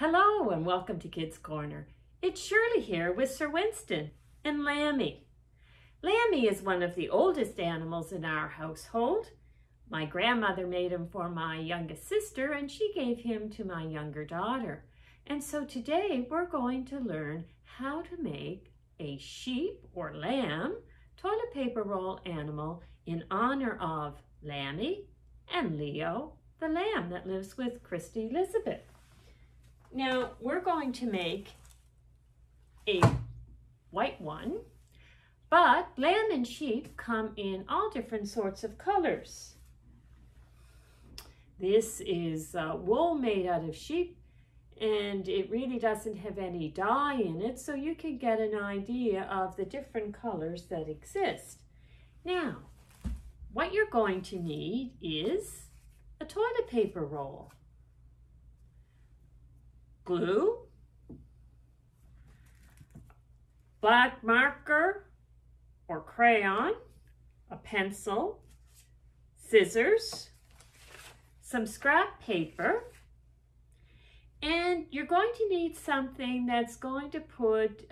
Hello and welcome to Kids Corner. It's Shirley here with Sir Winston and Lammy. Lammy is one of the oldest animals in our household. My grandmother made him for my youngest sister and she gave him to my younger daughter. And so today we're going to learn how to make a sheep or lamb toilet paper roll animal in honor of Lammy and Leo, the lamb that lives with Christy Elizabeth. Now we're going to make a white one, but lamb and sheep come in all different sorts of colors. This is wool made out of sheep, and it really doesn't have any dye in it, so you can get an idea of the different colors that exist. Now, what you're going to need is a toilet paper roll, glue, black marker or crayon, a pencil, scissors, some scrap paper, and you're going to need something that's going to put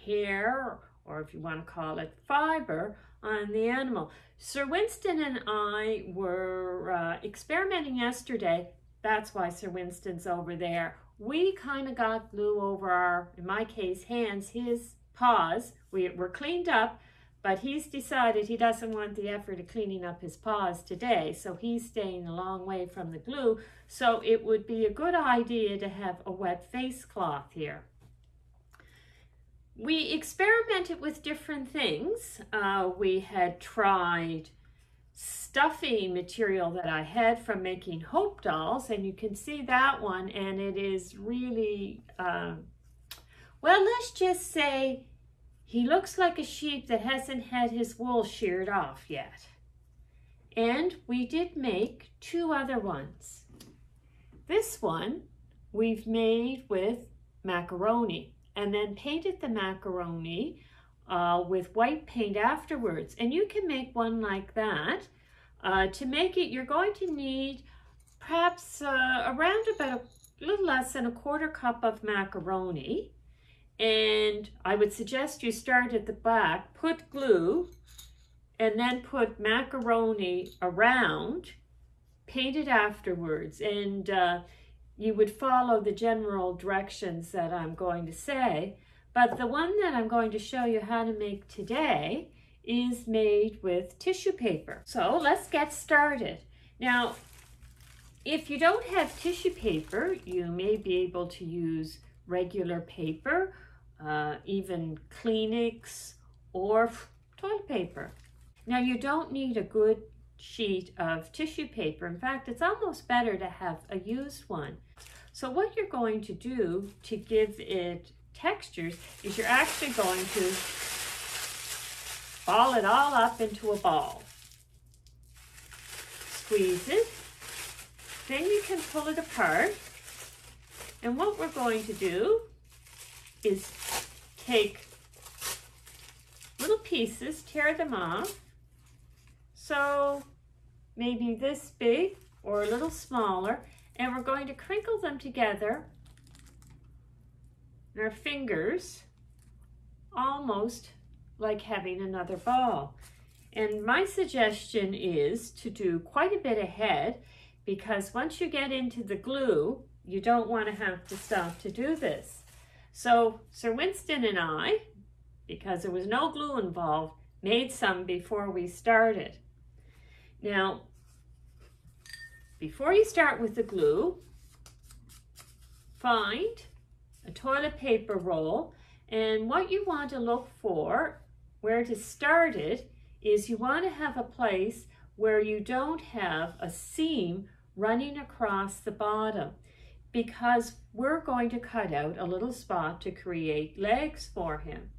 hair, or if you want to call it fiber, on the animal. Sir Winston and I were experimenting yesterday. That's why Sir Winston's over there. We kind of got glue over our, in my case, hands, his paws. We're cleaned up, but he's decided he doesn't want the effort of cleaning up his paws today, so he's staying a long way from the glue. So it would be a good idea to have a wet face cloth here. We experimented with different things. We had tried stuffy material that I had from making Hope dolls, and you can see that one, and it is really, well, let's just say he looks like a sheep that hasn't had his wool sheared off yet. And we did make two other ones. This one we've made with macaroni, and then painted the macaroni with white paint afterwards. And you can make one like that. To make it, you're going to need perhaps around about a little less than a quarter cup of macaroni. And I would suggest you start at the back, put glue, and then put macaroni around, paint it afterwards. And you would follow the general directions that I'm going to say. But the one that I'm going to show you how to make today is made with tissue paper. So let's get started. Now, if you don't have tissue paper, you may be able to use regular paper, even Kleenex or toilet paper. Now, you don't need a good sheet of tissue paper. In fact, it's almost better to have a used one. So what you're going to do to give it textures is you're actually going to ball it all up into a ball. Squeeze it. Then you can pull it apart. And what we're going to do is take little pieces, tear them off. So maybe this big or a little smaller. And we're going to crinkle them together in our fingers, almost like having another ball. And my suggestion is to do quite a bit ahead, because once you get into the glue, you don't want to have to stop to do this. So Sir Winston and I, because there was no glue involved, made some before we started. Now, before you start with the glue, find a toilet paper roll, and what you want to look for, where to start it, is you want to have a place where you don't have a seam running across the bottom, because we're going to cut out a little spot to create legs for him.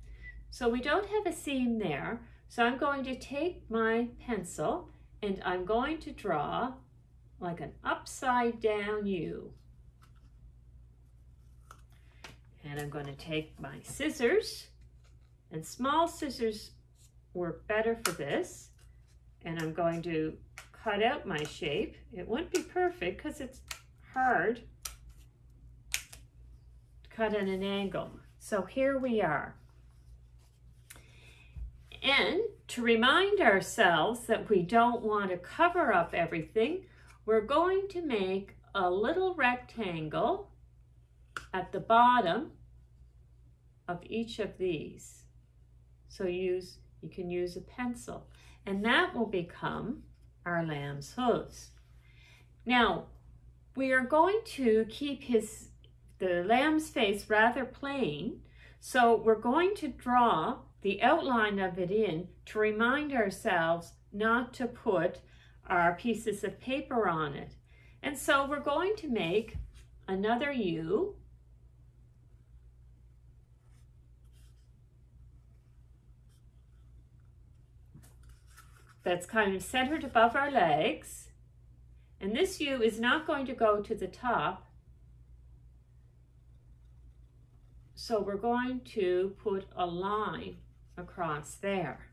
So we don't have a seam there, so I'm going to take my pencil and I'm going to draw like an upside down U. And I'm going to take my scissors, and small scissors work better for this, and I'm going to cut out my shape. It wouldn't be perfect because it's hard, cut at an angle. So here we are. And to remind ourselves that we don't want to cover up everything, we're going to make a little rectangle at the bottom of each of these. So you can use a pencil, and that will become our lamb's hooves. Now, we are going to keep the lamb's face rather plain, so we're going to draw the outline of it in to remind ourselves not to put our pieces of paper on it. And so we're going to make another U. That's kind of centered above our legs. And this U is not going to go to the top. So we're going to put a line across there.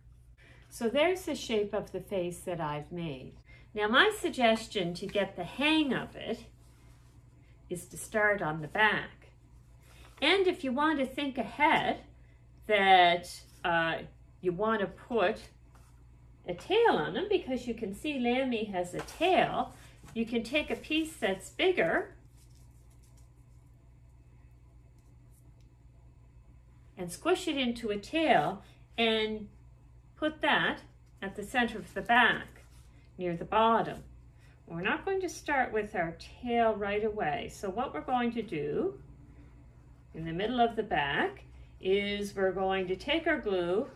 So there's the shape of the face that I've made. Now my suggestion to get the hang of it is to start on the back. And if you want to think ahead that you want to put a tail on them, because you can see Lammy has a tail, you can take a piece that's bigger and squish it into a tail and put that at the center of the back, near the bottom. We're not going to start with our tail right away. So what we're going to do in the middle of the back is we're going to take our glue,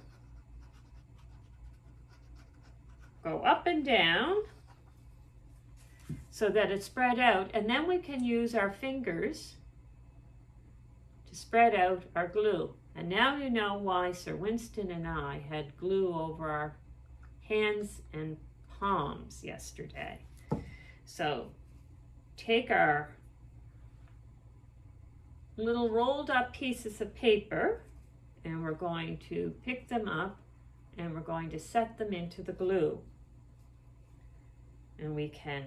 go up and down so that it's spread out, and then we can use our fingers to spread out our glue. And now you know why Sir Winston and I had glue over our hands and palms yesterday. So take our little rolled up pieces of paper and we're going to pick them up and we're going to set them into the glue. And we can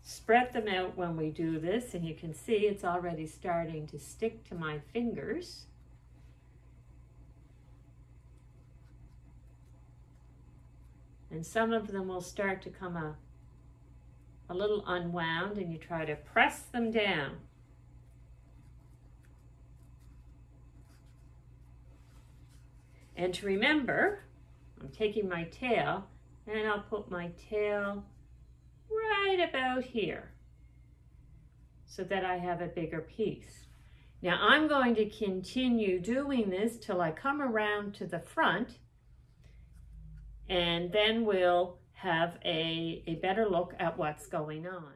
spread them out when we do this, and you can see it's already starting to stick to my fingers. And some of them will start to come a little unwound, and you try to press them down. And to remember, I'm taking my tail and I'll put my tail right about here so that I have a bigger piece. Now I'm going to continue doing this till I come around to the front, and then we'll have a better look at what's going on.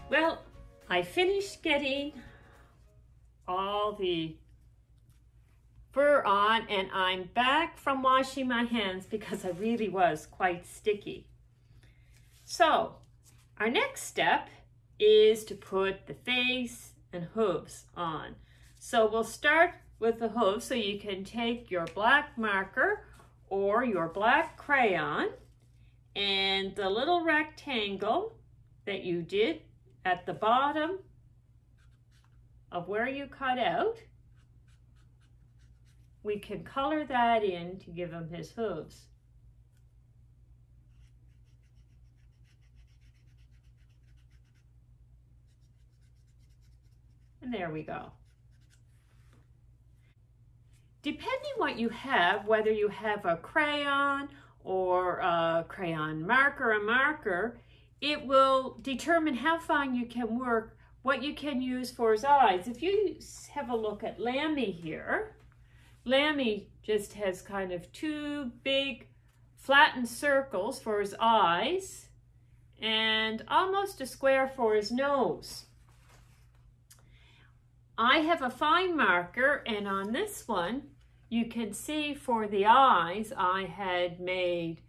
Well, I finished getting all the fur on, and I'm back from washing my hands because I really was quite sticky. So our next step is to put the face and hooves on. So we'll start with the hooves. So you can take your black marker or your black crayon, and the little rectangle that you did at the bottom of where you cut out, we can color that in to give him his hooves. And there we go. Depending what you have, whether you have a crayon or a crayon marker, it will determine how fine you can work, what you can use for his eyes. If you have a look at Lammy here, Lammy just has kind of two big flattened circles for his eyes and almost a square for his nose. I have a fine marker, and on this one you can see for the eyes I had made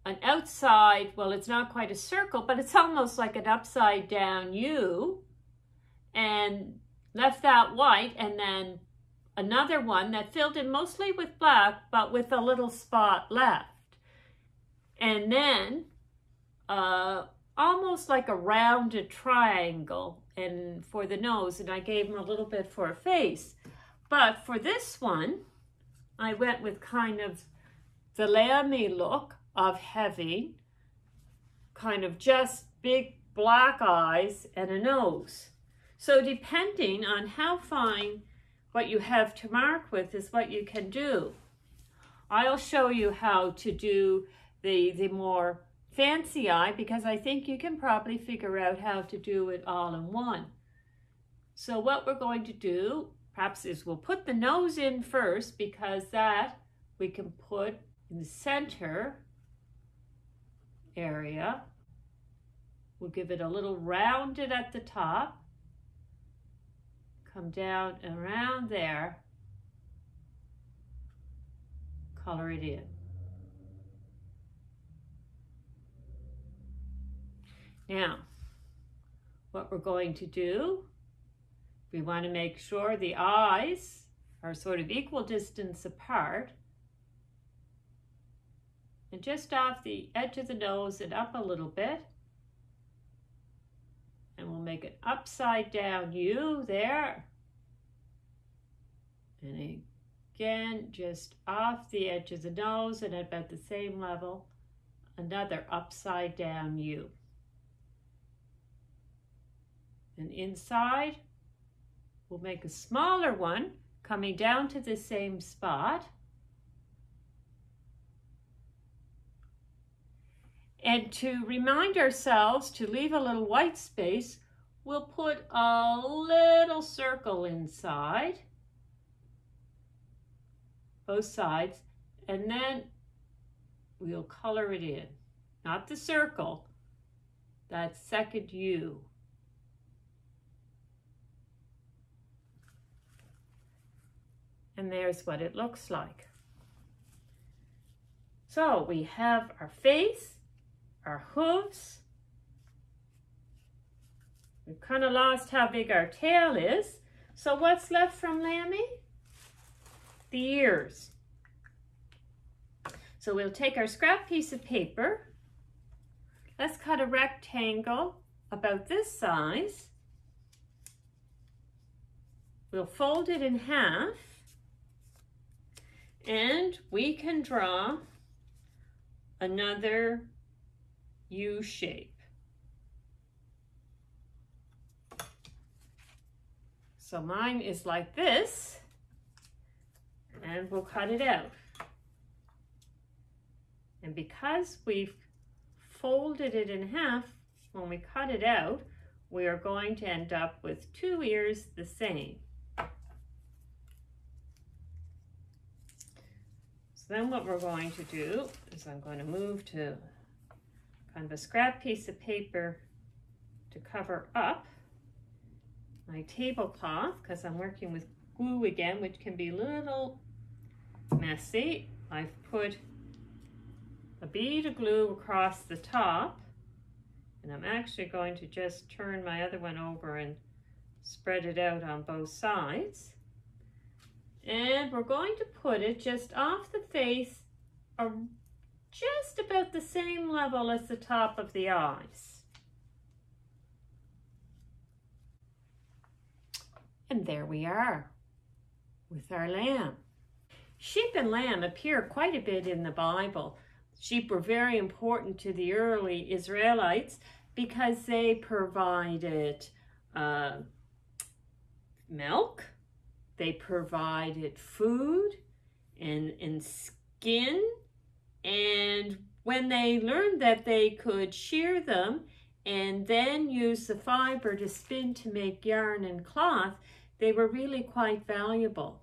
an outside, well, it's not quite a circle, but it's almost like an upside down U, and left that white and then another one that filled in mostly with black, but with a little spot left. And then almost like a rounded triangle and for the nose, and I gave him a little bit for a face. But for this one, I went with kind of the Lammy look of having kind of just big black eyes and a nose. So depending on how fine what you have to mark with is what you can do. I'll show you how to do the more fancy eye, because I think you can probably figure out how to do it all in one. So what we're going to do perhaps is we'll put the nose in first, because that we can put in the center area. We'll give it a little rounded at the top, come down around there, color it in. Now, what we're going to do, we want to make sure the eyes are sort of equal distance apart, and just off the edge of the nose and up a little bit. And we'll make an upside down U there. And again, just off the edge of the nose and at about the same level, another upside down U. And inside, we'll make a smaller one coming down to the same spot. And to remind ourselves to leave a little white space, we'll put a little circle inside, both sides, and then we'll color it in. Not the circle, that second U. And there's what it looks like. So we have our face, our hooves. We've kind of lost how big our tail is. So what's left from Lammy? The ears. So we'll take our scrap piece of paper. Let's cut a rectangle about this size. We'll fold it in half. And we can draw another U shape. So mine is like this, and we'll cut it out. And because we've folded it in half, when we cut it out, we are going to end up with two ears the same. So then what we're going to do is I'm going to move to kind of a scrap piece of paper to cover up my tablecloth, because I'm working with glue again, which can be a little messy. I've put a bead of glue across the top, and I'm actually going to just turn my other one over and spread it out on both sides. And we're going to put it just off the face, just about the same level as the top of the eyes. And there we are with our lamb. Sheep and lamb appear quite a bit in the Bible. Sheep were very important to the early Israelites because they provided milk, they provided food and skin, and when they learned that they could shear them and then use the fiber to spin to make yarn and cloth, they were really quite valuable.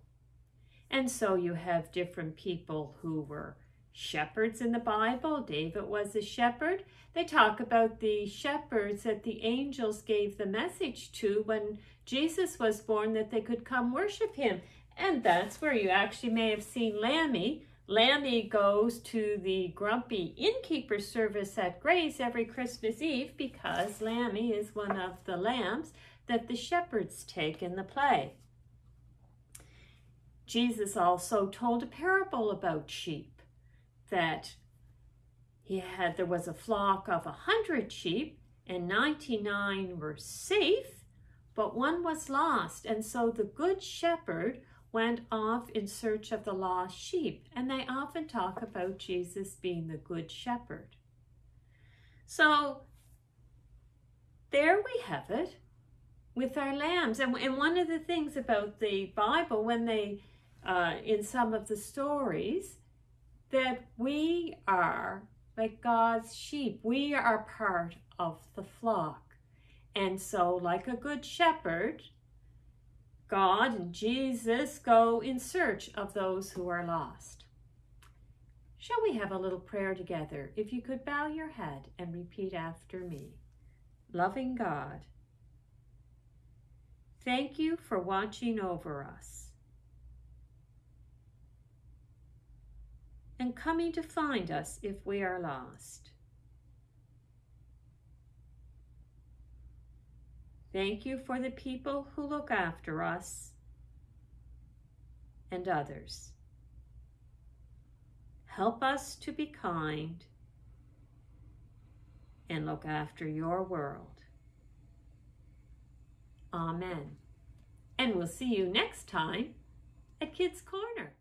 And so you have different people who were shepherds in the Bible. David was a shepherd. They talk about the shepherds that the angels gave the message to when Jesus was born, that they could come worship him. And that's where you actually may have seen Lammy. Lammy goes to the grumpy innkeeper service at Grace every Christmas Eve because Lammy is one of the lambs that the shepherds take in the play. Jesus also told a parable about sheep, that there was a flock of 100 sheep and 99 were safe, but one was lost. And so the good shepherd went off in search of the lost sheep. And they often talk about Jesus being the good shepherd. So there we have it with our lambs. And one of the things about the Bible, when they, in some of the stories, that we are like God's sheep. We are part of the flock. And so, like a good shepherd, God and Jesus go in search of those who are lost. Shall we have a little prayer together? If you could bow your head and repeat after me. Loving God, thank you for watching over us and coming to find us if we are lost. Thank you for the people who look after us and others. Help us to be kind and look after your world. Amen. And we'll see you next time at Kids Corner.